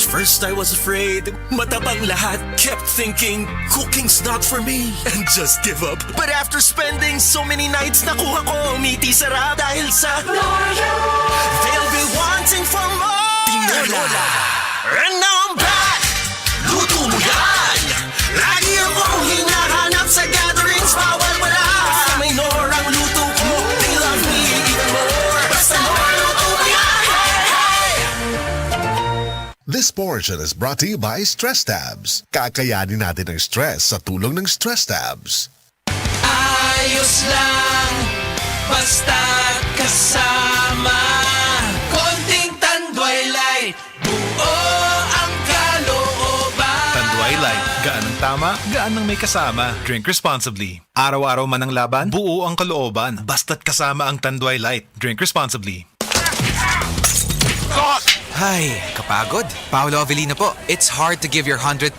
first I was afraid. Matabang lahat, kept thinking, cooking's not for me. And just give up. But after spending so many nights, nakuha ko umiti sarap dahil sa Noyo. They'll be wanting for more. Tinola. And now I'm back. Luto mo yan. Lagi akong hinahanap sa gatherings, bawal wala. Basta may Norang luto ko, they love me even more. Basta Nora luto mo yan. Hey, hey. This portion is brought to you by Stress Tabs. Kakayanin natin ang stress sa tulong ng Stress Tabs. Ayos lang, basta kasama. Konting tanduay light, buo ang kalooban. Tanduay Light. Gaan ang tama, gaan ang may kasama. Drink responsibly. Araw-araw man ang laban, buo ang kalooban. Basta't kasama ang Tanduay Light. Drink responsibly. Ay, kapagod. Paolo Avellino po. It's hard to give your 100%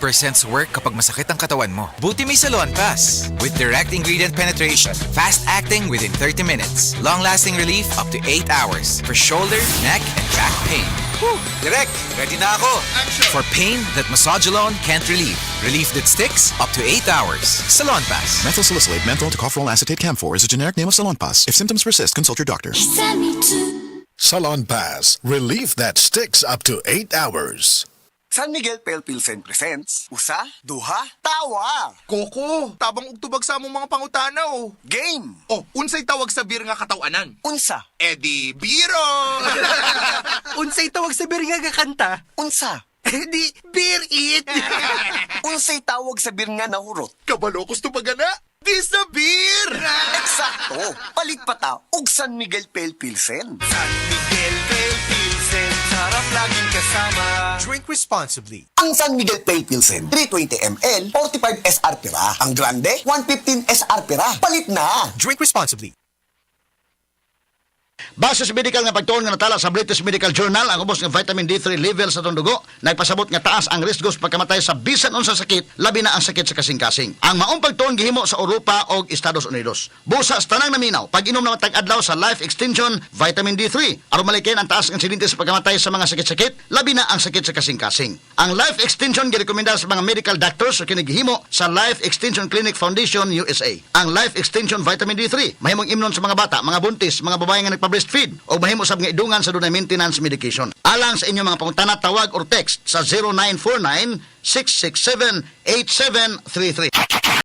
work kapag masakit ang katawan mo. Buti may Salon Pass. With direct ingredient penetration, fast acting within 30 minutes, long-lasting relief up to 8 hours for shoulder, neck, and back pain. Whew, direct, ready na ako. Action. For pain that massage alone can't relieve. Relief that sticks up to 8 hours. Salon Pass. Methyl salicylate menthol tocopherol acetate camphor is a generic name of Salonpas. If symptoms persist, consult your doctor. Salon Pass. Relief that sticks up to 8 hours. San Miguel Pale Pilsen presents Usa, Duha, Tawa. Koko, tabang ugtubag sa among mga pangutanaw. Game. Oh, unsay tawag sa beer nga katawanan? Unsa. Edi biro. Unsay tawag sa beer nga kakanta? Unsa. Di, beer it! Unsay tawag sa beer nga nahurot. Kabalokos to pagana. This the beer! Eksakto. Palit pa ta og San Miguel Pale Pilsen. San Miguel Pale Pilsen, sarap laging kasama. Drink responsibly. Ang San Miguel Pale Pilsen, 320 ml, 45 SR pira. Ang grande, 115 SR pira. Palit na. Drink responsibly. Base sa medical nga pagtuon nga natala sa British Medical Journal, ang ubos ng vitamin D3 level sa atong dugo nagpasabot nga taas ang risko sa pagkamatay sa bisan unsa sakit, labi na ang sakit sa kasing-kasing. Ang maong pagtuon gihimo sa Europa o Estados Unidos. Busa sa tanang naminaw, pag-inom na matag-adlaw sa Life Extension Vitamin D3 aron malikin ang taas ng insidente sa pagkamatay sa mga sakit-sakit, labi na ang sakit sa kasing-kasing. Ang Life Extension girekomenda sa mga medical doctors o kinigihimo sa Life Extension Clinic Foundation USA. Ang Life Extension Vitamin D3 mahimong imnon sa mga bata, mga buntis, mga babae nga nagpa-breastfeed o mahimo sab nga idungan sa dunay maintenance medication. Alang sa inyong mga pangutana, tawag or text sa 0949 667 8733.